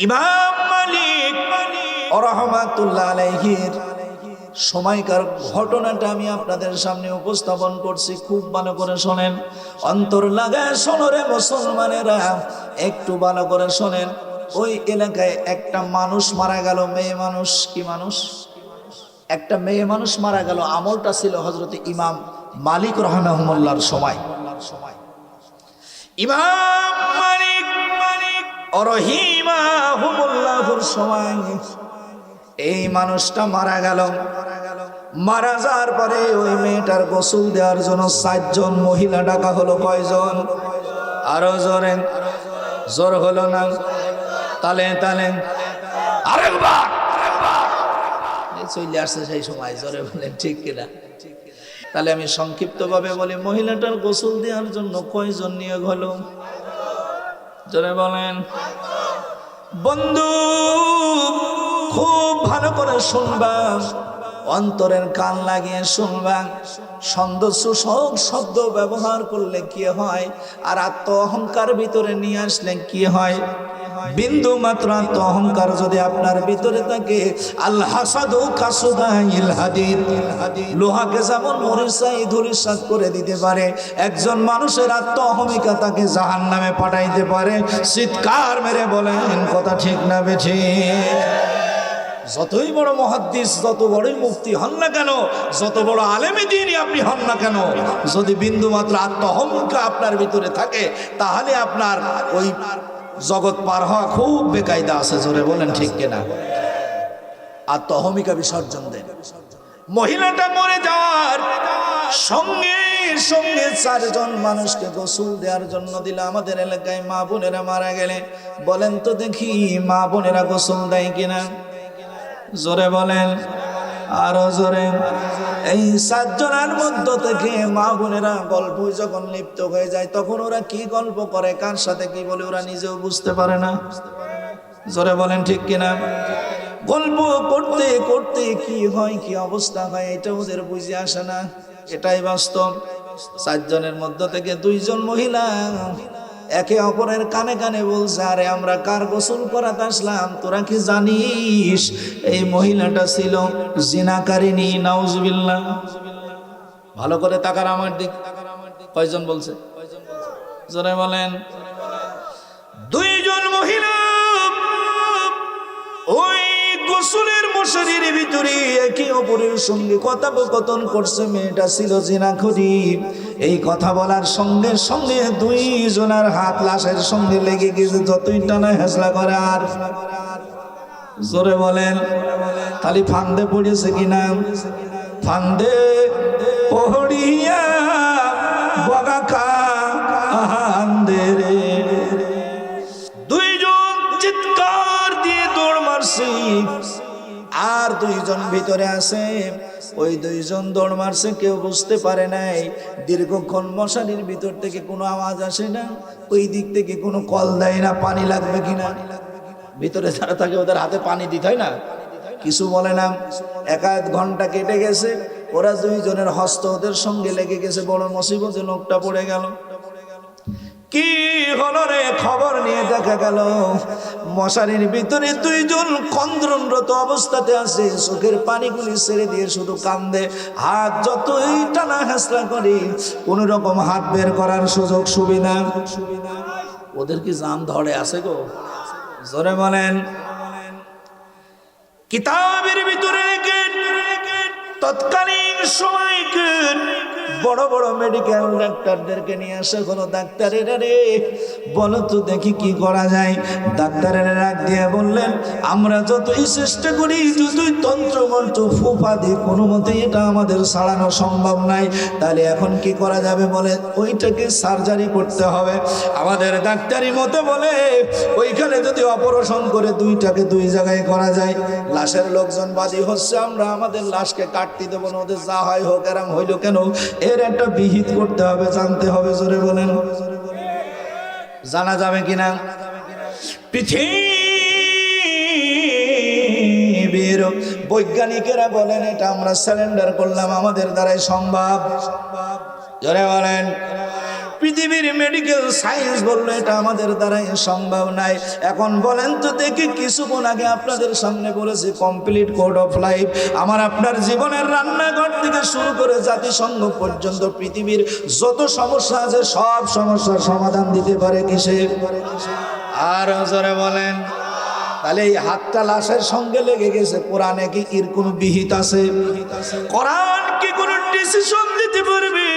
ইমাম মালিক রাহমাতুল্লাহ আলাইহির সময়কার ঘটনাটা আমি আপনাদের সামনে উপস্থাপন করছি, খুব ভালো করে শোনেন, অন্তর লাগায় শোনো রে মুসলমানেরা, একটু ভালো করে শোনেন। ওই এলাকায় একটা মানুষ মারা গেল, মেয়ে মানুষ। কি মানুষ? একটা মেয়ে মানুষ মারা গেল। আমলটা ছিল হযরত ইমাম মালিক রাহিমাহুল্লাহর সময়। ইমাম মালিক রাহিমাহুল্লাহর সময় এই মানুষটা মারা গেল। মারা যাওয়ার পরে ওই মেয়েটার গোসল দেওয়ার জন্য 4 জন মহিলা ডাকা হলো। কয়জন? আরো জোরে, জোর হলো না? তালে তালে আরেকবার চলে আসছে সেই সময়, জোরে বলেন ঠিক কিনা? তাহলে আমি সংক্ষিপ্ত ভাবে বলি, মহিলাটার গোসল দেওয়ার জন্য কয়জন নিয়োগ হলো? জোরে বলেন। বন্ধু খুব ভালো করে শুনবা, অন্তরের কান লাগিয়ে শুনবা। সৌন্দর্যসূচক শব্দ ব্যবহার করলে কি হয়, আর আত্ম অহংকার ভিতরে নিয়ে আসলে কি হয়? বিন্দু মাত্র আত্ম অহংকার যদি আপনার ভিতরে থাকে, আল হাসাদু কাসুদাইল হাদিদ, লোহাকে যেমন মরিচাই ধূলিসাৎ করে দিতে পারে, একজন মানুষের আত্ম অহমিকা তাকে জাহান্নামে পাঠাইতে পারে। চিৎকার মেরে বলেন কথা ঠিক না বেঠিক? যতই বড় মুহাদ্দিস, যত বড়ই মুফতি হন না কেন, যত বড় আলেমে দ্বীনই আপনি হন না কেন, যদি বিন্দু মাত্র আত্ম অহংকার আপনার ভিতরে থাকে, তাহলে আপনার ওই জগৎ পার হওয়া খুব বেকায়দা আছে। জোরে বলেন ঠিক কিনা? আত্ম অহমিকা বিসর্জন দেন। মহিলাটা মরে যাওয়ার সঙ্গে সঙ্গে 4 জন মানুষকে গোসল দেওয়ার জন্য দিল। আমাদের এলাকায় মা বোনেরা মারা গেলে বলেন তো দেখি, মা বোনেরা গোসল দেয় কিনা? জোরে বলেন, আরো জোরে। এই 4 জনের মধ্য থেকে মা বোনেরা গল্প যখন লিপ্ত হয়ে যায়, তখন ওরা কি গল্প করে, কার সাথে কি বলে, ওরা নিজেও বুঝতে পারে না। জোরে বলেন ঠিক কিনা? গল্প করতে করতে কি হয়, কি অবস্থা হয়, এটা ওদের বুঝে আসে না। এটাই বাস্তব। 4 জনের মধ্য থেকে 2 জন মহিলা একে অপরের কানে কানে বলছে, আরে আমরা কার গোসল করাতে আসলাম, তোরা কি জানিস এই মহিলাটা ছিল জিনাকারিনী? নাউজুবিল্লাহ। ভালো করে তাকার আমার দিক। কয়জন বলছে? জোরে বলেন। 2 জন মহিলা ওই গোসলের মশারির ভিতরে একে অপরের সঙ্গে কথোপকথন করছে। মেয়েটা ছিল জিনাখুরি। এই কথা বলার সঙ্গে সঙ্গে 2 জনের হাত লাশের সঙ্গে লেগে গেছে, যতই টানা হেঁচড়া করে। আর জোরে বলেন, খালি ফান্দে পড়েছে কিনা? ফান্দে পড়িয়া বগা কান্দে রে। 2 জন চিৎকার দিয়ে দৌড় মারছে, আর 2 জন ভিতরে আছে। ওই 2 জন দৌড় মারছে, কেউ বুঝতে পারে নাই। দীর্ঘক্ষণ মশারির ভিতর থেকে কোনো আওয়াজ আসে না, ওই দিক থেকে কোনো কল দেয় না পানি লাগবে কিনা। ভিতরে যারা থাকে ওদের হাতে পানি দিতে হয় না, কিছু বলে না। 1-1 ঘন্টা কেটে গেছে, ওরা 2 জনের হস্ত ওদের সঙ্গে লেগে গেছে। বড় মুসিবতে লোকটা পড়ে গেল। কি হলো রে? খবর নিয়ে দেখা গেল মশারির ভিতরে 2 জন কন্দ্রনরত অবস্থাতে আছে। চোখের পানিগুলি ছেড়ে দিয়ে শুধু কান্দে। হাত যতই টানা হেঁচড়া করি, কোন রকম হাত বের করার সুযোগ সুবিধা। ওদের কি জান ধরে আছে গো? জোরে বলেন। কিতাবের ভিতরে তৎকালীন সময়কে বড় বড় মেডিকেল ডাক্তারদেরকে নিয়ে আসা হলো। ডাক্তারেরা রে বলো তো দেখি কি করা যায়। ডাক্তারেরা রাগ দিয়ে বললেন, আমরা যতই চেষ্টা করি, যতই তন্ত্র মন্ত্র ফুফা দিই, কোনো মতেই এটা আমাদের ছাড়ানো সম্ভব নাই। তাহলে এখন কি করা যাবে? বলে ওইটাকে সার্জারি করতে হবে। আমাদের ডাক্তারি মতে বলে ওইখানে যদি অপারেশন করে 2টাকে 2 জায়গায় করা যায়। লাশের লোকজন বাদী হচ্ছে, আমরা আমাদের লাশকে কাটতে দেবো না, ওদের যা হয় হোক। এরম হইল কেন? এর একটা বিহিত করতে হবে, জানতে হবে। জোরে বলেন, জানা যাবে কিনা? পৃথিবীর বৈজ্ঞানিকেরা বলেন এটা আমরা সিলিন্ডার করলাম, আমাদের দ্বারাই সম্ভব। জোরে বলেন। পৃথিবীর মেডিকেল সায়েন্স বললো এটা আমাদের দ্বারাই সম্ভব নাই। এখন বলেন তো দেখি, কিছুক্ষণ আগে আপনাদের সামনে বলেছি কমপ্লিট কোড অফ লাইফ, আমার আপনার জীবনের রান্নাঘর থেকে শুরু করে জাতিসংঘ পর্যন্ত পৃথিবীর যত সমস্যা আছে সব সমস্যার সমাধান দিতে পারে কিসে? আর জোরে বলেন। তাহলে এই হাতটা লাশের সঙ্গে লেগে গেছে, কোরআনে কি এর কোনো বিহিত আছে? কোরআন কি কোনো ডিসিশন দিতে পারবে?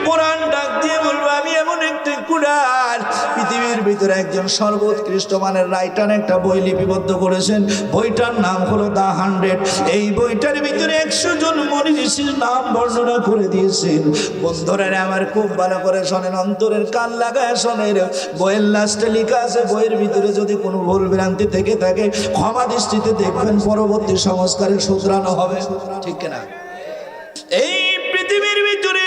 কোরআন ডাক দিয়ে বলবো আমি এমন একটা কুরআন, পৃথিবীর ভিতরে একজন সর্বোৎকৃষ্ট মানের রাইটার একটা বই লিপিবদ্ধ করেছেন, বইটার নাম হলো দ্য 100। এই বইটার ভিতরে 100 জন মনীষীর নাম বর্ণনা করে দিয়েছেন। বন্ধুরা আমার খুব ভালো করে শোনেন, অন্তরের কান লাগায় শোনেন। বইয়ের লাস্টে লেখা আছে, বইয়ের ভিতরে যদি কোনো ভুল ভ্রান্তি থেকে থাকে ক্ষমা দৃষ্টিতে দেখবেন, পরবর্তী সংস্কারে শুধরানো হবে। ঠিক কিনা? এই পৃথিবীর ভিতরে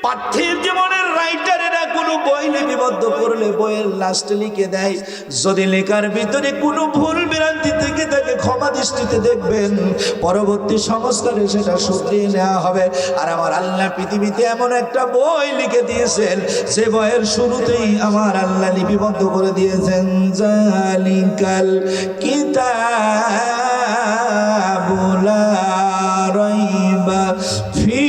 পাঠ্যের জীবনের রাইটারেরা কোনো বই লিপিবদ্ধ করলে বইয়ের লাস্টে লিখে দেয়, যদি লেখার ভিতরে কোনো ভুল ভ্রান্তি থেকে থাকে ক্ষমা দৃষ্টিতে দেখবেন, পরবর্তী সংস্কারে সেটা শুধরিয়ে নেওয়া হবে। আর আমার আল্লাহ পৃথিবীতে এমন একটা বই লিখে দিয়েছেন, যে বইয়ের শুরুতেই আমার আল্লাহ লিপিবদ্ধ করে দিয়েছেন, জালিকাল কিতাবুল লা রাইবা ফি।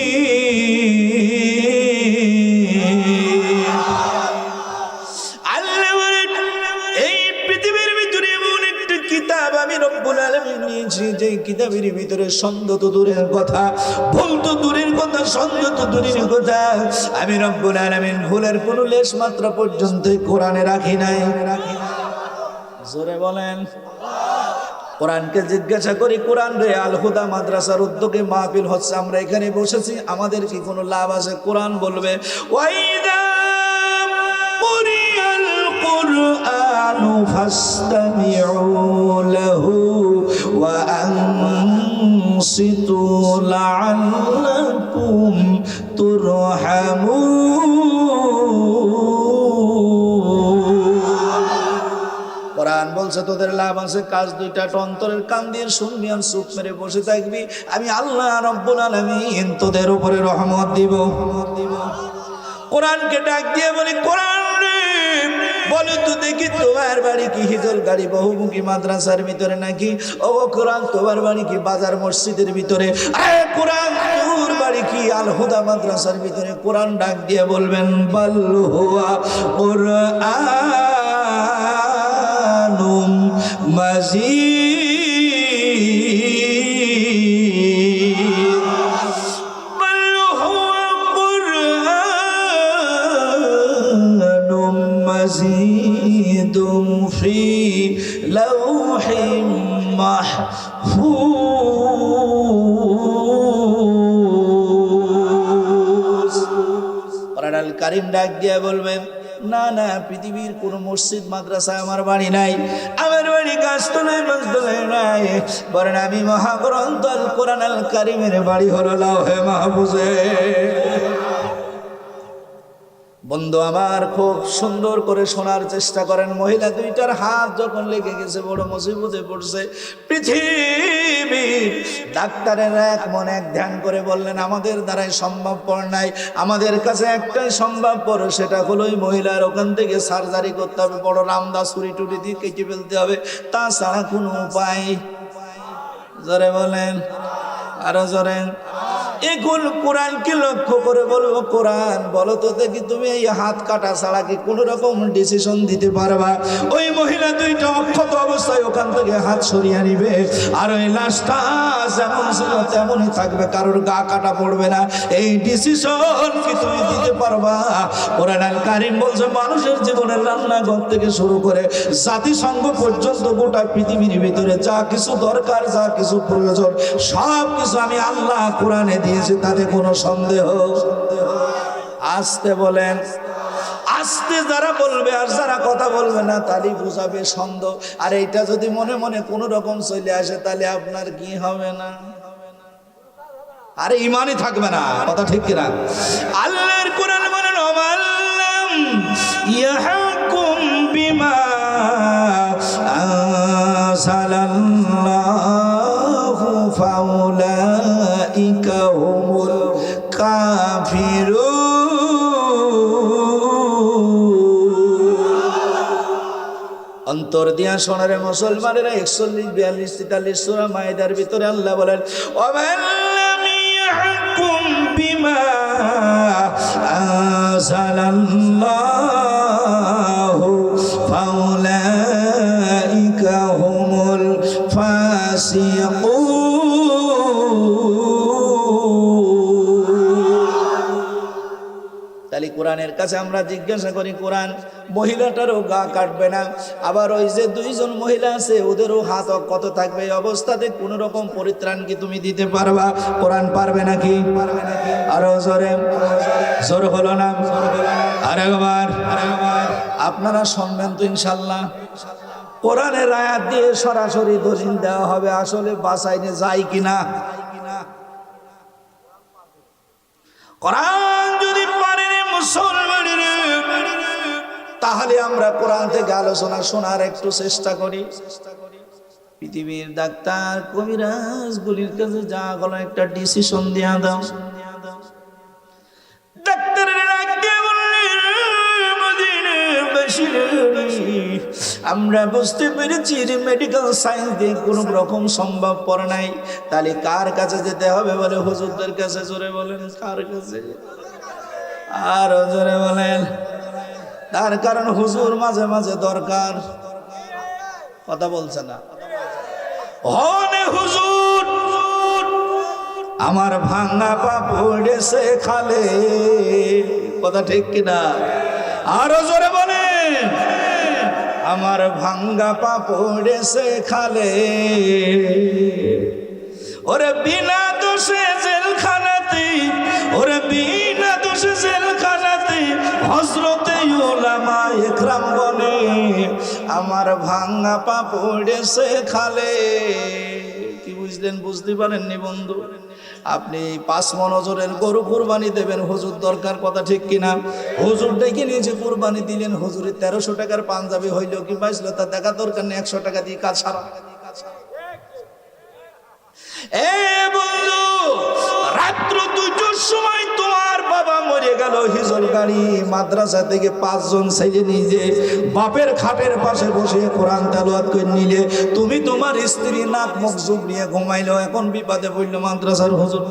যে কিতাবের ভিতরে সন্দেহ তো দূরের কথা, ভুল তো দূরের কথা, সন্দেহ তো দূরের কথা, আমি রব্বুল আলামিন ভুলের কোনো লেশ মাত্রা পর্যন্ত কোরআনে রাখি নাই। জোরে বলেন। কোরআনকে জিজ্ঞাসা করি, কোরআন রে, আল হুদা মাদ্রাসার উদ্যোগে মাহফিল হচ্ছে, আমরা এখানে বসেছি, আমাদের কি কোনো লাভ আছে? কোরআন বলবে ওয়াইদা কুরিয়াল কুরআনু ফাসতামিউ লাহু ওয়া আনসিতু লাআল্লাকুম তুরহামুন। কোরআন বলছে তোদের লাভ আছে কাজ দুইটা, অন্তরের কান দিয়ে শুনবি আর চুপ মেরে বসে থাকবি, আমি আল্লাহ রাব্বুল আলামিন তোদের উপরে রহমত দিব। কোরআনকে ডাক দিয়ে বলি, কোরআন রে বলো তো দেখি, তোমার বাড়ি কি হিজল গাড়ি বহুমুখী মাদ্রাসার ভিতরে নাকি? ও কোরআন, তোমার বাড়ি কি বাজার মসজিদের ভিতরে? আরে কোরআন, তোর বাড়ি কি আল হুদা মাদ্রাসার ভিতরে? কোরআন ডাক দিয়ে বলবেন, বাল হুয়া কুরআনুম মাজিদ, বাল হুয়া কুরআনুম মাজিদুম ফি লাওহিম মাহফুজ। কোরআন আল কারীম ডাক দিয়ে বলবেন, না না, পৃথিবীর কোন মসজিদ মাদ্রাসা আমার বাড়ি নাই, আমার বাড়ি গাছতলায় মাছতলায় নাই, বরং আমি মহাগ্রন্থ আল কোরআন আল কারীমের বাড়ি হলো লাওহে মাহফুজে। বন্ধু আমার খুব সুন্দর করে শোনার চেষ্টা করেন, মহিলা দুইটার হাত যখন লেগে গেছে বড় মুসিবতে পড়ছে, পৃথিবীর ডাক্তারেরা এক মন এক ধ্যান করে বললেন আমাদের দ্বারাই সম্ভবপর নাই, আমাদের কাছে একটাই সম্ভবপর, সেটা হলো ওই মহিলার ওখান থেকে সার্জারি করতে হবে, বড় রামদা ছুরি টুরি দিয়ে কেটে ফেলতে হবে, তাছাড়া কোনো উপায়। জোরে বলেন, আরো জোরে। এখন কোরআনকে লক্ষ্য করে বলবো, কোরআন বলো তো দেখি, তুমি এই হাত কাটা ছাড়া কি কোনো রকম ডিসিশন দিতে পারবা? ওই মহিলা দুইটা অক্ষত অবস্থায় ওখান থেকে হাত সরিয়ে নিবে, আর ওই লাশটা যেমন ছিল তেমনই থাকবে, কারোর গা কাটা পড়বে না। এই ডিসিশন কি তুমি দিতে পারবা? কোরআন আল কারীম বলছে, মানুষের জীবনের রান্নাঘর থেকে শুরু করে জাতিসংঘ পর্যন্ত গোটা পৃথিবীর ভিতরে যা কিছু দরকার, যা কিছু প্রয়োজন, সব কিছু আমি আল্লাহ কোরআনে দিয়েছি, তাতে কোনো সন্দেহ। আসতে বলেন, আসতে যারা বলবে আর যারা কথা বলবে না তারই বুঝাবে সন্দেহ। আর এইটা যদি মনে মনে কোনো রকম চলে আসে, তাহলে আপনার কি হবে না? আরে ইমানই থাকবে না, কথা ঠিক কিনা? আল্লাহর কোরআন বলেন, ওয়াল্লাম ইয়াহকুম বিমা আনজালাল্লাহু ফাউলাইকা হুমুল কাফিরুন। অন্তর দিয়া সোনারে মুসলমানেরা 41, 42, 43 সূরা মাইদার ভিতরে আল্লাহ বলেন ওয়ামান লাম ইয়াহকুম বিমা আনজালাল্লাহু ফাউলাইকা হুমুল ফাসিকুন। তাহলে কোরআনের কাছে আমরা জিজ্ঞাসা করি, কোরআন মহিলাটারও গা কাটবে না, আবার ওই যে 2 জন মহিলা আছে ওদেরও হাত কত থাকবে, এই অবস্থাতে কোন রকম পরিত্রাণ কি তুমি দিতে পারবা? কোরআন পারবে নাকি? আরো জোরে, জোর হলো না? আরেকবার আপনারা শুনবেন তো ইনশাল্লাহ। কোরআনের আয়াত দিয়ে সরাসরি দলিল দেওয়া হবে আসলে বাঁচাইনে যায় কিনা। কোরআন যদি পারে মুসলমানের, তাহলে আমরা কোরআন থেকে আলোচনা শোনার একটু চেষ্টা করি। পৃথিবীর ডাক্তার কবিরাজ গুলির কাছে যা গেল একটা ডিসিশন দিয়া দাও। ডাক্তারের আমরা বুঝতে পেরেছি যে মেডিকেল সায়েন্স দিয়ে কোনো রকম সম্ভবপর নাই, তাহলে কার কাছে যেতে হবে? বলে হুজুরদের কাছে। জোরে বলেন কার কাছে? আর জোরে বলেন। তার কারণ হুজুর মাঝে মাঝে দরকার। কথা বলছে না? হনে হুজুর আমার ভাঙা পা পড়েছে খালে। কথা ঠিক কিনা? আরো জোরে বলেন। আমার ভাঙ্গা পা পড়েছে খালে, ওরে বিনা দোষে জেলখানাতে, ওরে বিনা দোষে জেলখানাতে হযরতে উলামা ইকরাম বলে আমার ভাঙ্গা পা পড়েছে খালে। কি বুঝলেন? বুঝতে পারেননি বন্ধু? আপনি 5 মণ ওজনের গরু কুরবানি দেবেন, হুজুর দরকার। কথা ঠিক কিনা? হুজুর ডেকে নিজে কুরবানি দিলেন, হুজুরের 1300 টাকার পাঞ্জাবি হইল কি বাঁচল তা দেখা দরকার নেই, 100 টাকা দিয়ে কাজ সারা। এ বন্ধু, রাত্র 2টার সময় তোমার বাবা মরে গেল হিজল গাড়ি, মাদ্রাসা থেকে 5 জন ছেলে নিজে বাপের খাটের পাশে বসে কোরআন তেলাওয়াত করে নিলে, তুমি তোমার স্ত্রী নাক মুখ জুব নিয়ে ঘুমাইলো, এখন বিপদে পড়লো মাদ্রাসার হুজুর।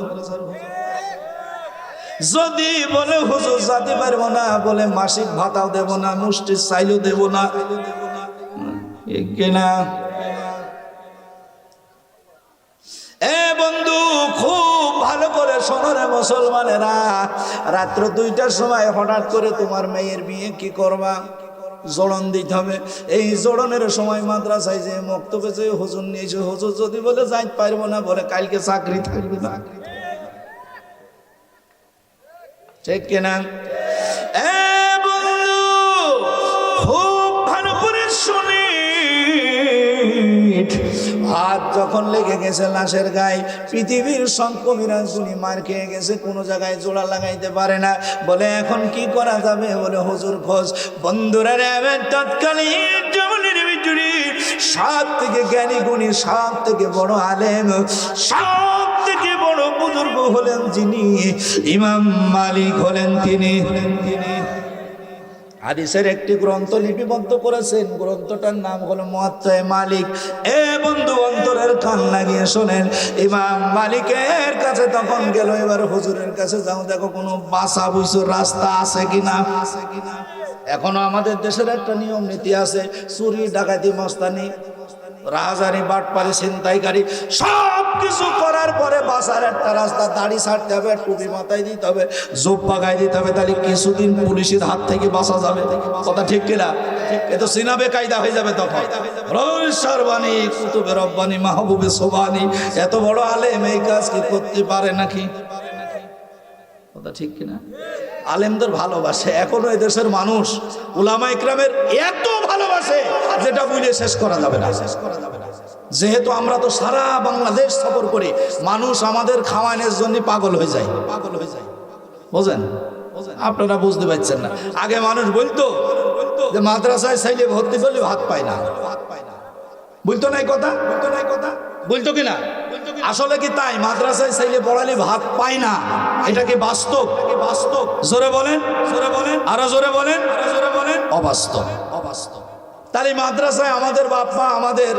যদি বলে হুজুর যেতে পারবো না, বলে মাসিক ভাতাও দেব না, মুষ্টির চাইলেও দেব না, কেনা। এ বন্ধু, খুব ভালো করে শোনো রে মুসলমানেরা, রাত্র 2টার সময় হঠাৎ করে তোমার মেয়ের বিয়ে কি করবা? জোড়ন দিতে হবে। এই জোড়নের সময় মাদ্রাসায় যে মক্তবে যে হুজুর নিয়েছে, হুজুর যদি বলে যাইতে পারবো না, বলে কালকে চাকরি থাকবে না। ঠিক কিনা? এ বন্ধু, খুব ভালো করে শুনি। হাত যখন লেগে গেছে লাশের গায়ে, পৃথিবীর শঙ্কবিরাজ গুলি মার খেয়ে গেছে, কোনো জায়গায় জোড়া লাগাইতে পারে না, বলে এখন কি করা যাবে? বলে হুজুর খোঁজ। বন্ধুরা রে, তৎকালীন জমানের ভিতরে সব থেকে জ্ঞানী গুণী, সব থেকে বড় আলেম, সব থেকে বড় বুজুর্গ হলেন যিনি, ইমাম মালিক হলেন তিনি। হাদিসের একটি গ্রন্থ লিপিবদ্ধ করেছেন, গ্রন্থটার নাম হলো মুয়াত্তা মালিক। এ বন্ধু, অন্তরের কান লাগিয়ে শোনেন। ইমাম মালিকের কাছে তখন গেল, এবার হুজুরের কাছে যাও, দেখো কোনো বাসা বুঝছো রাস্তা আছে কিনা। এখনো আমাদের দেশের একটা নিয়ম নীতি আছে, চুরি ডাকাতি মস্তানি রাজারি বাটপারি ছিনতাইকারী সব কিছু করার পরে বাসার একটা রাস্তা, দাড়ি ছাড়তে হবে, টুপি মাথায় দিতে হবে, জোব্বা গায়ে দিতে হবে, তাহলে কিছুদিন পুলিশের হাত থেকে বাঁচা যাবে। কথা ঠিক কিনা? এ তো সিনাবে কায়দা হয়ে যাবে তখন। রহস্যবাণী কুতুবে রব্বানি মাহবুবে সোবানি, এত বড় আলেম এই কাজ কি করতে পারে নাকি? কথা ঠিক কিনা? আলেমদের ভালোবাসে এখনো এদেশের মানুষ, উলামা ইকরামের এত ভালোবাসে যেটা বুঝে শেষ করা যাবে না। যেহেতু আমরা তো সারা বাংলাদেশ সফর করি, মানুষ আমাদের খাওয়ানোর জন্য পাগল হয়ে যায়। বুঝেন? আপনারা বুঝতে পারছেন না। আগে মানুষ বলতো যে মাদ্রাসায় ছেলে ভর্তি করলে ভাত পায় না, বলতো না এই কথা? বলতো কিনা? আসলে কি তাই? মাদ্রাসায় ছেলে পড়ালে ভাত পায় না, এটা কি বাস্তব? জোরে বলেন, জোরে বলেন, আরো জোরে বলেন, আরো জোরে বলেন। অবাস্তব, অবাস্তব। তাহলে মাদ্রাসায় আমাদের বাপ মা আমাদের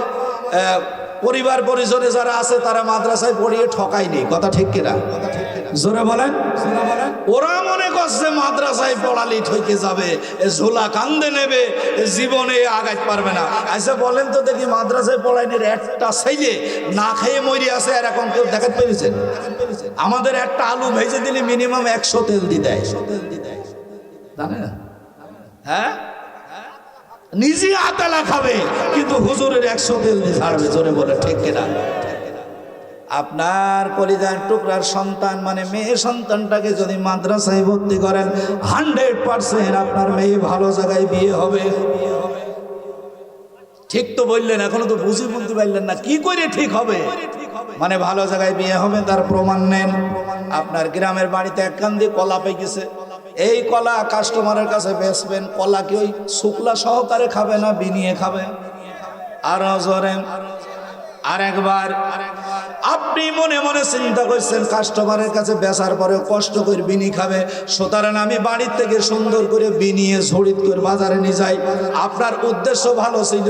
পরিবার পরিজনে যারা আছে তারা মাদ্রাসায় পড়িয়ে ঠকায়নি, কথা ঠিক কিনা? জোরে বলেন। ওরা মনে করছে মাদ্রাসায় পড়ালি ঠকে যাবে, ঝোলা কান্দে নেবে, জীবনে আগাইতে পারবে না। আচ্ছা বলেন তো দেখি, মাদ্রাসায় পড়াইনি একটা ছেলে না খেয়ে মরি আছে এরকম কেউ দেখাতে পেরেছেন? আমাদের একটা আলু ভেজে দিলে মিনিমাম 100 তেল দিয়ে দেয়, জানেন? হ্যাঁ, নিজে আতালা খাবে কিন্তু হুজুরের 100 তেল দিয়ে ছাড়বে। জোরে বলে ঠিক কিনা? আপনার কলিজার টুকরার সন্তান মানে মেয়ে সন্তানটাকে যদি মাদ্রাসায় ভর্তি করেন 100% আপনার মেয়ে ভালো জায়গায় বিয়ে হবে। ঠিক তো বললেন, এখনো তো বুঝি বলতে পারলেন না কি করে ঠিক হবে? মানে ভালো জায়গায় বিয়ে হবে, তার প্রমাণ নেন। আপনার গ্রামের বাড়িতে এক কান দিয়ে কলা পেয়ে গেছে, এই কলা কাস্টমারের কাছে বেচবেন, কলা কি ওই শুকলা সহকারে খাবে না বিনিয়ে খাবে? আর জোরে আরেকবার আপনি মনে মনে চিন্তা করছেন কাস্টমারের কাছে বেচার পরে কষ্ট করে বিনি খাবে, সুতরাং আমি বাড়ির থেকে সুন্দর করে বিনিয়ে ঝড়িত করে বাজারে নিয়ে যাই। আপনার উদ্দেশ্য ভালো ছিল,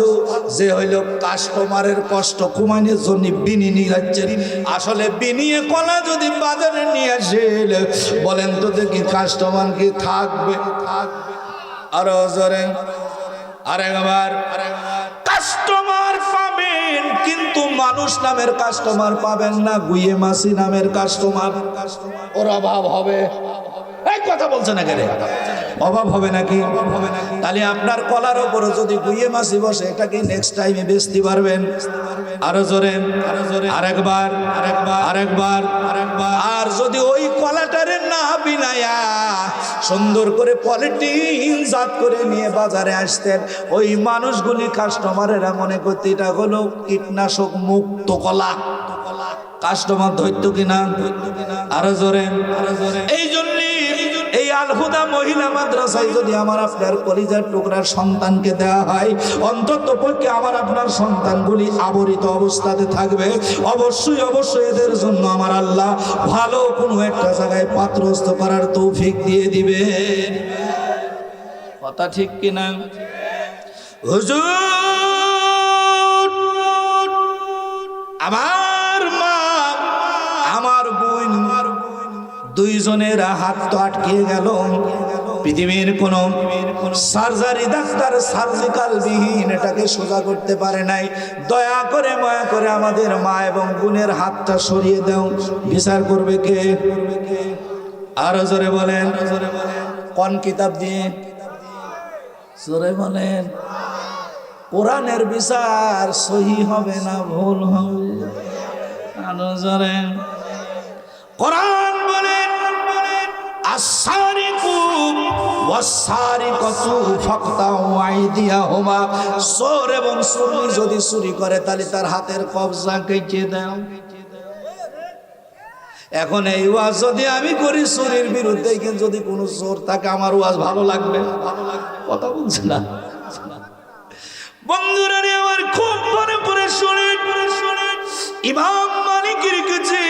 যে হইল কাস্টমারের কষ্ট কমানোর জন্য বিনি নিয়ে যাচ্ছেন। আসলে বিনিয়ে কলা যদি বাজারে নিয়ে আসেন, বলেন তো দেখি কাস্টমার কি থাকবে? আরো জোরে আরেকবার কাস্টমার পাবেন কিন্তু মানুষ নামের কাস্টমার পাবেন না, গুইয়ে মাসি নামের কাস্টমার। ওর অভাব হবে, এই কথা বলছে না কেন? অভাব হবে নাকি? তাহলে আপনার কলার উপরে যদি গুইয়ে মাসি বসে, এটাকে নেক্সট টাইমে বেচতে পারবেন। আরো জোরে আরেকবার আরেকবার। আর যদি ওই কলাটারে না বিনায়া সুন্দর করে পলিটিন জাত করে নিয়ে বাজারে আসতেন, ওই মানুষগুলি কাস্টমারেরা মনে করতে এটা হলো কীটনাশক মুক্ত কলা। কাস্টমার ধৈর্য কিনা? আরো জোরে। এই জন্য এই আল হুদা মহিলা মাদ্রাসায় যদি আমার আপনার কলিজার টুকরার সন্তানকে দেওয়া হয়, অন্তত পক্ষে আমার আপনার সন্তানগুলি আবরিত অবস্থাতে থাকবে। অবশ্যই এদের জন্য আমার আল্লাহ ভালো কোনো একটা জায়গায় পাত্রস্থ করার তৌফিক দিয়ে দিবেন। কথা ঠিক কিনা? হুজুর, আমার মা আমার বোন দুইজনের হাত তো আটকে গেল। পৃথিবীর কোন সার্জারি ডাক্তার সার্জিক্যাল বিহীন এটাকে সোজা করতে পারে নাই। দয়া করে মায়া করে আমাদের মা এবং বোনের হাতটা সরিয়ে দাও। বিচার করবে কে? আরো জোরে বলেন। কোন কিতাব দিয়ে? জোরে বলেন। কোরআনের বিচার সহি হবে না ভুল হবে? আরো জোরে। কোরআন বলেন আস-সারিকু ওয়াস-সারিকাতু ফাকতাউ আইদিয়াহুমা, চোর এবং চোর যদি চুরি করে তাহলে তার হাতের কবজা কেটে দাও। এখন এই ওয়াজ যদি আমি করি চোরের বিরুদ্ধে, কিন্তু যদি কোনো চোর থাকে আমার ওয়াজ ভালো লাগবে? কথা বলছে না বন্ধুরা রে আমার, খুব মনে পড়ে শুনেন ইমাম মালিকের কাছে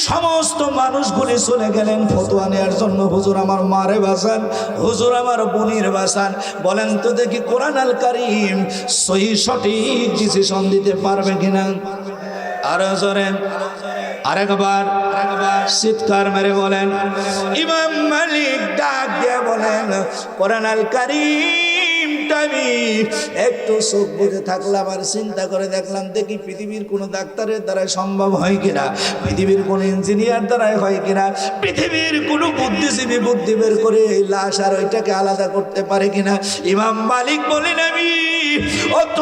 সমস্ত মানুষগুলি চলে গেলেন ফতোয়া নেওয়ার জন্য। হুজুর আমার মারে বাঁচান, হুজুর আমার বোনের বাঁচান। বলেন তো দেখি কোরআন আল কারীম সহি সঠিক ডিসিশন দিতে পারবে কিনা? আরো জোরে আরেকবার চিৎকার মেরে বলেন। ইমাম মালিক ডাক দিয়ে বলেন, কোরআন আল কারীম আমি একটু চোখ বুঝে থাকলাম আর চিন্তা করে দেখলাম, দেখি পৃথিবীর কোনো ডাক্তারের দ্বারা সম্ভব হয় কিনা, পৃথিবীর কোন ইঞ্জিনিয়ার দ্বারাই হয় কিনা, পৃথিবীর কোনো বুদ্ধিজীবী বুদ্ধি বের করে এই লাশ আর ওইটাকে আলাদা করতে পারে কিনা। ইমাম মালিক বলেন, আমি অত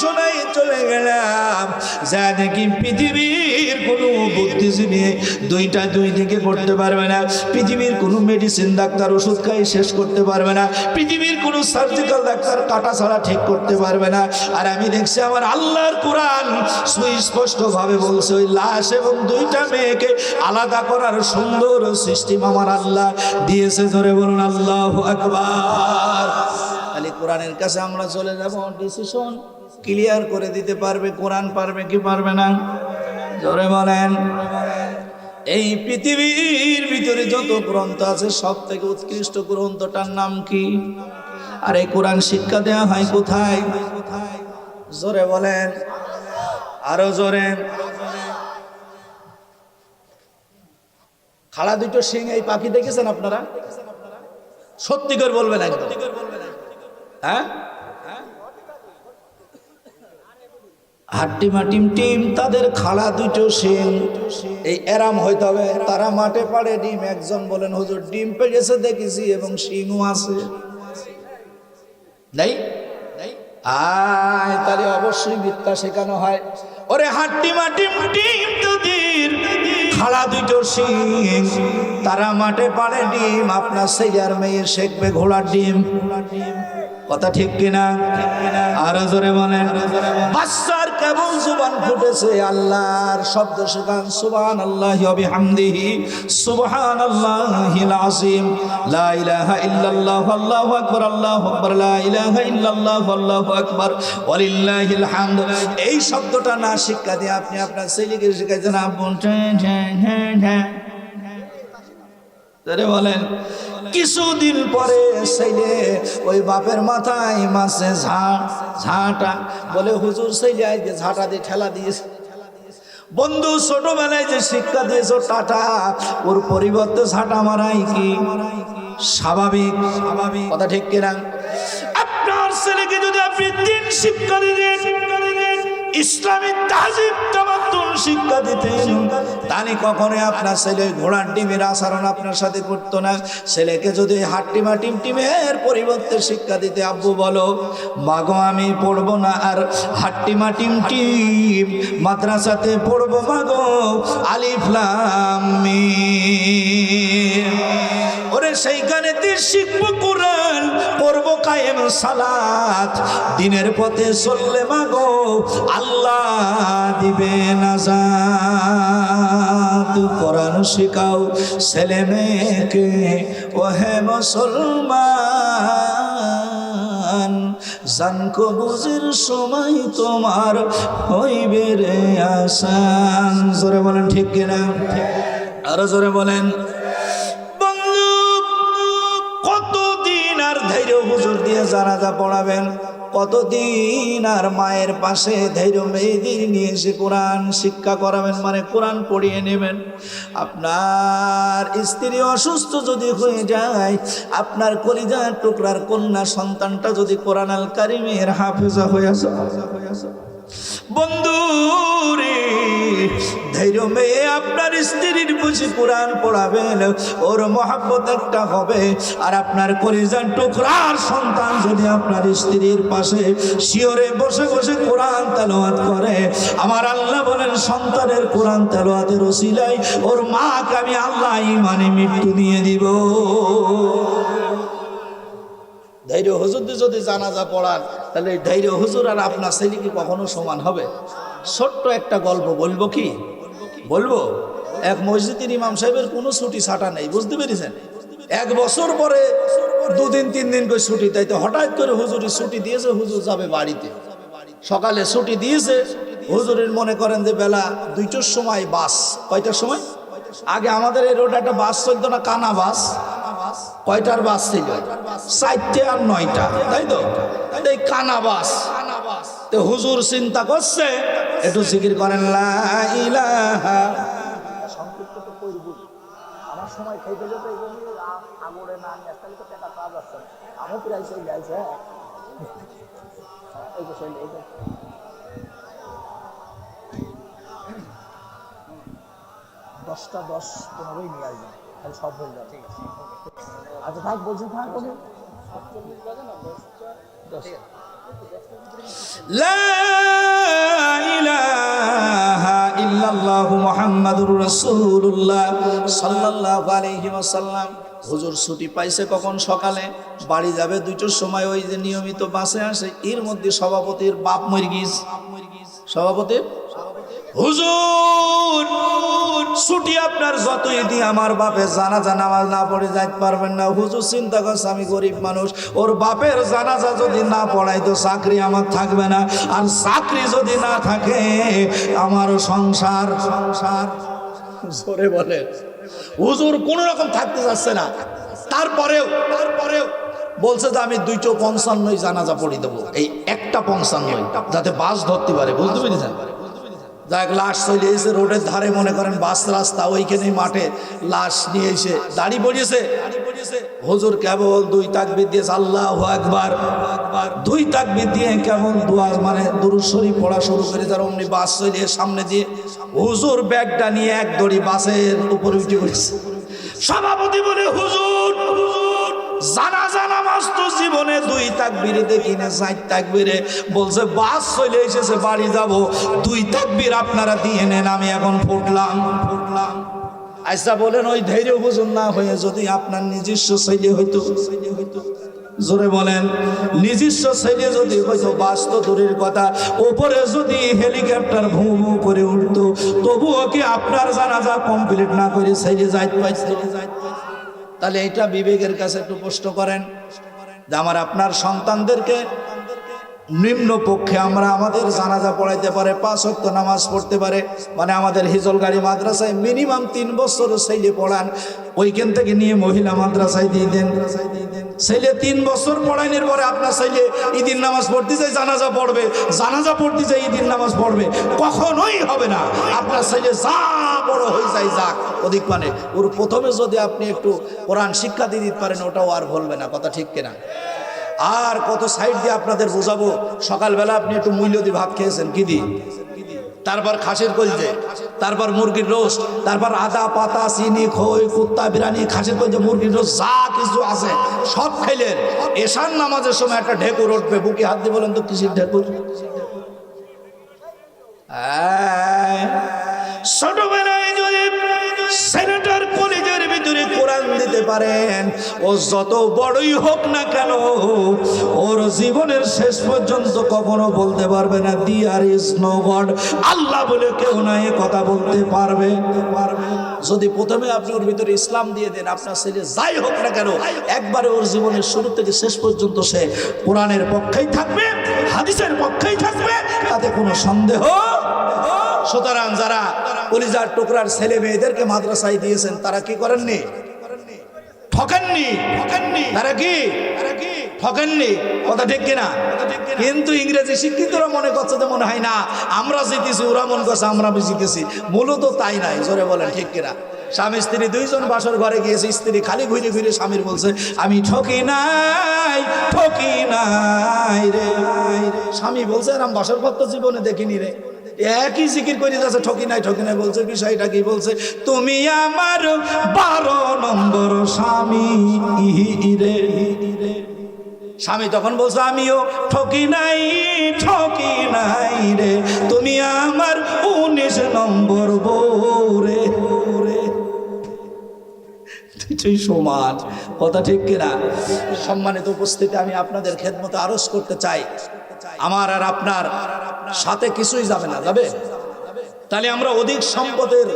শোনাই চলে গেলাম, যা দেখি পৃথিবীর কোনো বুদ্ধিজীবী দুইটা দুই দিকে করতে পারবে না, পৃথিবীর কোনো মেডিসিন ডাক্তার ওষুধ খাই শেষ করতে পারবে না, পৃথিবীর কোনো সার্জিক্যাল ডাক্তার কাটা ছাড়া ঠিক করতে পারবে না। আর আমি দেখছি আমার আল্লাহর কোরআন সুস্পষ্ট ভাবে বলছে, ওই লাশ এবং দুইটা মেয়েকে আলাদা করার সুন্দর সিস্টেম আমার আল্লাহ দিয়েছে। ধরে বলুন আল্লাহু আকবার। তাহলে কোরআনের কাছে আমরা চলে যাব, ডিসিশন ক্লিয়ার করে দিতে পারবে কোরআন, পারবে কি পারবে না? জোরে বলেন। এই পৃথিবীর ভিতরে যত গ্রন্থ আছে সব থেকে উৎকৃষ্ট গ্রন্থটার নাম কি? আর এই কোরআন শিক্ষা দেওয়া হয় কোথায়? জোরে বলেন, আরো জোরে। খাড়া দুটো শিং এই পাখি দেখেছেন আপনারা? সত্যি করে বলবেন একদম, হ্যাঁ? হাট্টিমা টিম টিম তাদের খাড়া দুটো শিং, এই এরাম হইতে হবে। তারা মাঠে পাড়ে ডিম, একজন বলেন হুজুর ডিম পেড়েছে দেখেছি এবং শিংও আছে, নেই? তাহলে অবশ্যই মিথ্যা শেখানো হয়। ওরে হাট্টিমা টিম টিম তোদের খাড়া দুটো শিং, তারা মাঠে পাড়ে ডিম, আপনার ছেলে আর মেয়ে শেখবে ঘোড়ার ডিম। কথা ঠিক কিনা? আরো জোরে বলেন। বাচ্চার কেবল জুবান ফুটেছে, আল্লাহর শব্দ শেখান, সুবহানাল্লাহি ওয়া বিহামদিহি সুবহানাল্লাহিল আযীম, লা ইলাহা ইল্লাল্লাহু আল্লাহু আকবার, আল্লাহু আকবার, লা ইলাহা ইল্লাল্লাহু আল্লাহু আকবার ওয়ালিল্লাহিল হামদ। এই শব্দটা না শিক্ষা দিয়ে আপনি আপনার ছেলেকে শিখাইছেন আব্বু বলেন। কিছুদিন পরে ছেলে ওই বাপের মাথায় মাসে ঝাঁটা বলে, হুজুর ছেলে আজকে ঝাঁটা দিয়ে ঠেলা দিয়েছে। বন্ধু ছোটবেলায় যে শিক্ষা দিয়েছো টাটা, ওর পরিবর্তে ঝাঁটা মারাই কি স্বাভাবিক? কথা ঠিক কিনা? আপনার ছেলেকে যদি আপনি দিন শিক্ষা দিতেন, ইসলামী তাজিব তামাদ্দুন শিক্ষা দিতেন, তাহলে কখনোই আপনার ছেলে ঘোড়ার ডিমের আচরণ আপনার সাথে করতো না। ছেলেকে যদি হাট্টিমা টিম টিমের পরিবর্তে শিক্ষা দিতে, আব্বু বলো মাগো আমি পড়বো না আর হাট্টিমা টিম টিম মাদ্রাসাতে পড়বো মাগো আলিফ লাম মিম। ওরে সেইখানে শিখবো কোরআন, পড়বো কায়েম সালাত, দিনের পথে চললে মাগো আল্লাহ দিবে নাজাত। কোরআন শিখাও ছেলে মেয়েকে, ওহে মুসলমান, জান কবুজের সময় তোমার হইবে রে আসান। জোরে বলেন ঠিক কিনা? আরো জোরে বলেন। কতদিন আর ধৈর্য হুজুর দিয়ে জানাজা পড়াবেন? কতদিন আর মায়ের পাশে ধৈর্য মেয়েদের নিয়ে এসে কোরআন শিক্ষা করাবেন, মানে কোরআন পড়িয়ে নেবেন? আপনার স্ত্রী অসুস্থ যদি হয়ে যায়, আপনার কলিজার টুকরার কন্যা সন্তানটা যদি কোরআন আল কারিমের হাফেজা হয়ে আসে, বন্ধু রে ধৈর্য মেয়ে আপনার স্ত্রীর বুঝি কোরআন পড়াবেন, ওর মহাব্বত একটা হবে। আর আপনার কলিজার টুকরার সন্তান যদি আপনার স্ত্রীর পাশে শিয়রে বসে বসে কোরআন তেলাওয়াত করে, আমার আল্লাহ বলেন সন্তানের কোরআন তেলাওয়াতের ওসিলায় ওর মাকে আমি আল্লাহ ইমানে মৃত্যু দিয়ে দিব। ধৈর্য হুজুর যদি জানাজা পড়ান, তাহলে ধৈর্য হুজুর আর আপনার ছেলে কি কখনো সমান হবে? ছোট্ট একটা গল্প বলবো, কি বলবো? এক মসজিদের ইমাম সাহেবের কোনো ছুটি ছাটা নেই, বুঝতে পেরেছেন? এক বছর পরে 2 দিন 3 দিন করে ছুটি, তাই তো হঠাৎ করে হুজুরের ছুটি দিয়েছে, হুজুর যাবে বাড়িতে। সকালে ছুটি দিয়েছে, হুজুরের মনে করেন যে বেলা 2টার সময় বাস। কয়টার সময়? আগে আমাদের এই রোডে একটা বাস চলতো না, কানা বাস। কয়টার বাস ছিল? 4টে আর 9টা, তাই তো? এই কানা বাস। তো হুজুর চিন্তা করছে, একটু জিকির করেন লা ইলাহা। সংক্ষিপ্ত তো কইব, আমার সময় খাই দিলে তো এগুলো আগরে না নিয়ে আসলে তো টাকা কাজ আছে। আমি প্রায় সেই যাইছে, এই তো সেই এই তো 10টা 10-15 নিয়ে আসবেন, তাহলে সব হয়ে যাবে। ঠিক আছে, আচ্ছা থাক, বলছি থাক। লা ইলাহা ইল্লাল্লাহু মুহাম্মাদুর রাসূলুল্লাহ সাল্লাল্লাহু আলাইহি ওয়াসাল্লাম। হুজুর ছুটি পাইছে কখন? সকালে। বাড়ি যাবে 2টার সময়, ওই যে নিয়মিত বাসে আসে। এর মধ্যে সভাপতির বাপ মরে গিয়েছে। সভাপতির হুজুর ছুটি আপনার যতই দি, আমার বাপের জানাজা নামাজ না পড়ে যাইতে পারবেন না। হুজুর চিন্তা করছে আমি গরিব মানুষ, ওর বাপের জানাজা যদি না পড়াই তো চাকরি আমার থাকবে না, আর চাকরি যদি না থাকে আমারও সংসার। জোরে বলে। হুজুর কোন রকম থাকতে চাচ্ছে না, তারপরেও বলছে যে আমি 255 জানাজা পড়ি দেবো, এই একটা 55 যাতে বাস ধরতে পারে, বুঝতে পেরেছেন? যাক, লাশ চলে এসে রোডের ধারে, মনে করেন বাস রাস্তা, ওইখানেই মাঠে লাশ নিয়ে এসে দাড়ি পড়িয়েছে। হুজুর কেবল 2 তাকবীর দিয়েছে, আল্লাহু আকবার, 2 তাকবীর দিয়ে কেমন দোয়া মানে দুরূদ শরীফ পড়া শুরু করে, যার অমনি বাস চলে সামনে দিয়ে হুজুর ব্যাগটা নিয়ে এক দড়ি বাসের উপরে উঠে পড়েছে। সভাপতি বলে, হুজুর জানাজা নামাজ তো জীবনে 2 তাকবীরে দেখি না, 4 তাকবীরে। বলছে বাস চলে এসেছে, বাড়ি যাব, 2 তাকবীর আপনারা দিয়ে নেন, আমি এখন ফুটলাম। আচ্ছা বলেন, ওই ধৈর্য বুঝুন না হয়ে যদি আপনার নিজস্ব শৈলী হইতো, জোরে বলেন, নিজস্ব শৈলী যদি হইতো, বাস তো দূরের কথা, ওপরে যদি হেলিকপ্টার ভূ ভূ করে উঠতো, তবুও কি আপনার জানাজা কমপ্লিট না করে শৈলী যাইতে পাইছে? তাহলে এটা বিবেকের কাছে একটু প্রশ্ন করেন যে আমার আপনার সন্তানদেরকে নিম্ন পক্ষে আমরা আমাদের জানাজা পড়াইতে পারে, 5 ওয়াক্ত নামাজ পড়তে পারে, মানে আমাদের হিজলগাড়ি মাদ্রাসায় মিনিমাম 3 বছর ছেলে পড়ান, ওইখান থেকে নিয়ে মহিলা মাদ্রাসায় দিয়ে দেন। ছেলে 3 বছর পড়াইনের পরে আপনার ছেলে ঈদের নামাজ পড়তে চাই, জানাজা পড়বে, জানাজা পড়তে চাই, ঈদের নামাজ পড়বে, কখনোই হবে না। আপনার ছেলে যা বড় হয়ে যায় যাক, অধিক মানে ওর প্রথমে যদি আপনি একটু কোরআন শিক্ষা দিয়ে দিতে পারেন, ওটাও আর বলবে না, কথা ঠিক কিনা? আর কত সাইড দিয়ে আপনাদের বোঝাবো। সকালবেলা আপনি একটু মূল্য দিয়ে ভাত খেয়েছেন, কি দিয়ে? তারপর খাসির কলজে, তারপর মুরগির রোস্ট, তারপর আদা পাতা চিনি খই কুত্তা বিরিয়ানি খাসির কলজে মুরগির রোস্ট যা কিছু আছে সব খাইলেন। এশার নামাজের সময় একটা ঢেকুর উঠবে, বুকে হাত দিয়ে বলেন তো কিসের ঢেকুর? ছোটবেলায় যদি সেনেটার কলেজের ভিতরে কোরআন দিতে পারেন, ও যত বড়ই হোক না কেন, ওর জীবনের শেষ পর্যন্ত কখনো বলতে পারবে না দেয়ার ইজ নো গড, আল্লাহ বলে কেউ নাই, কথা বলতে পারবে। যদি প্রথমে আপনি ওর ভিতরে ইসলাম দিয়ে দেন, আপনার ছেলে যাই হোক না কেন, একবারে ওর জীবনের শুরু থেকে শেষ পর্যন্ত সে কোরআনের পক্ষেই থাকবে, হাদিসের পক্ষেই থাকবে, তাতে কোনো সন্দেহ। সুতরাং যারা কলিজার টুকরার ছেলে মেয়েদেরকে মাদ্রাসায় দিয়েছেন, তারা কি করেননি? ঠকেননি। তারা কি ঠকেননি, কথা ঠিক কিনা? কিন্তু ইংরেজি শিক্ষিতরা মনে করছে যে মনে হয় না আমরা জিতেছি, ওরা মনে করছে আমরা জিতেছি, মূলত তাই নাই। জোরে বলেন ঠিক কিনা? স্বামী স্ত্রী 2 জন বাসর ঘরে গিয়েছে, স্ত্রী খালি ঘুরে ঘুরে স্বামীর বলছে আমি ঠকি নাই রে। স্বামী বলছে এরম বাসর ঘর তো জীবনে দেখিনি রে। একই জিকির করে যাচ্ছে ঠকি নাই বলছে। বিষয়টা কি বলছে? তুমি আমার 12 নম্বর স্বামী রে। স্বামী তখন বলছে আমিও ঠকি নাই রে, তুমি আমার 19 নম্বর বউ রে। দুটোই সমান, কথা ঠিক কিনা? সম্মানিত উপস্থিতি, আমি আপনাদের খেদমতে আরজ করতে চাই, আমার আর আপনার সাথে কিছুই যাবে না, যাবে? তাহলে আমরা অধিক সম্পদের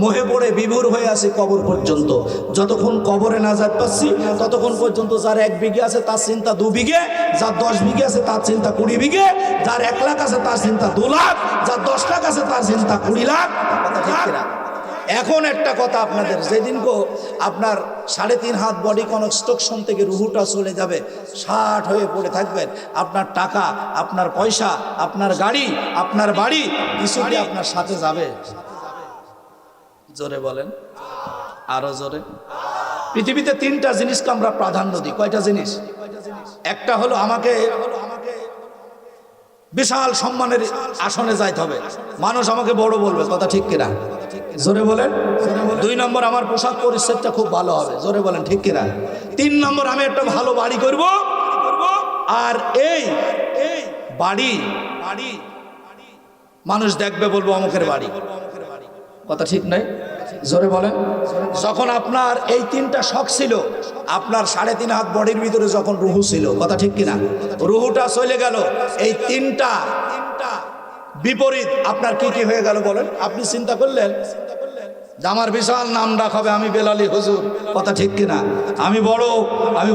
মোহে পড়ে বিভোর হয়ে আছি কবর পর্যন্ত। যতক্ষণ কবরে না যাতে পাচ্ছি ততক্ষণ পর্যন্ত যার 1 বিঘে আছে তার চিন্তা 2 বিঘে, যার 10 বিঘে আছে তার চিন্তা 20 বিঘে, যার 1 লাখ আছে তার চিন্তা 2 লাখ, যার 10 লাখ আছে তার চিন্তা 20 লাখ। এখন একটা কথা আপনাদের, যেদিন আপনার 3.5 হাত বডি কনস্ট্রাকশন থেকে রুহুটা চলে যাবে, 60 হয়ে পড়ে থাকবেন, আপনার টাকা, আপনার পয়সা, আপনার গাড়ি, আপনার বাড়ি কিছু কি আপনার সাথে যাবে? জোরে বলেন, আরো জোরে। পৃথিবীতে 3টা জিনিসকে আমরা প্রাধান্য দিই। কয়টা জিনিস? একটা হলো আমাকে বিশাল সম্মানের আসনে যাইতে হবে, মানুষ আমাকে বড় বলবে, কথা ঠিক কিনা? জোরে বলেন। 2 নম্বর আমার পোশাক পরিচ্ছদটা খুব ভালো হবে, জোরে বলেন ঠিক কিনা? 3 নম্বর আমি একটা ভালো বাড়ি করব, আর এই বাড়ি মানুষ দেখবে বলবো অমুকের বাড়ি, কথা ঠিক নাই? জোরে বলেন। যখন আপনার এই 3টা শখ ছিল, আপনার 3.5 হাত বডির ভিতরে যখন রুহু ছিল, কথা ঠিক কিনা? রুহুটা চলে গেল, এই 3টা বিপরীত আপনার কি কি হয়ে গেল বলেন? আপনি চিন্তা করলেন যে আমার বিশাল নাম ডাক হবে, আমি বেলালি হুজুর, কথা ঠিক কিনা? আমি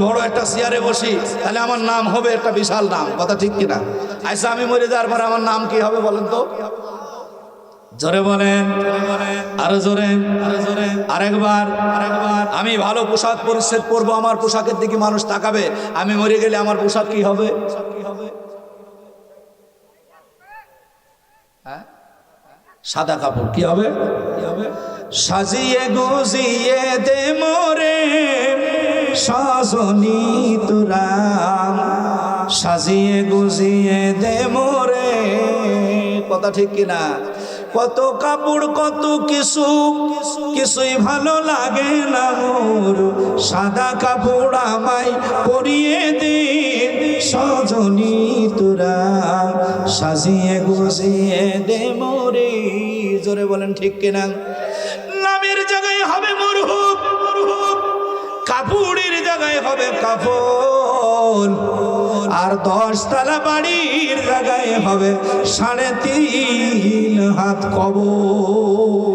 বড় একটা চেয়ারে বসি, তাহলে আমার নাম হবে একটা বিশাল নাম, কথা ঠিক কিনা? আচ্ছা আমি মরে যাওয়ার পর আমার নাম কি হবে বলেন তো? জোরে বলেন, আরো জোরে, আরেকবার। আমি ভালো পোশাক পরিচ্ছদ পরবো, আমার পোশাকের দিকে মানুষ তাকাবে। আমি মরে গেলে আমার পোশাক কি হবে? সাদা কাপড়। কি হবে? সাজিয়ে গুজিয়ে দে মোরে সজনী তোরা, সাজিয়ে গুজিয়ে দে মোরে। কথা ঠিক কিনা? কত কাপড় কত কিছু, কিছুই ভালো লাগে না মোর। সাদা কাপড় আমায় পরিয়ে দে সজনী তোরা, সাজিয়ে গুজিয়ে দে মোরে। জোরে বলেন ঠিক কিনা? নামের জায়গায় হবে মরহুব, কাপড়ের জায়গায় হবে কাফন, আর 10 তলা বাড়ির জায়গায় হবে 3.5 হাত কবর।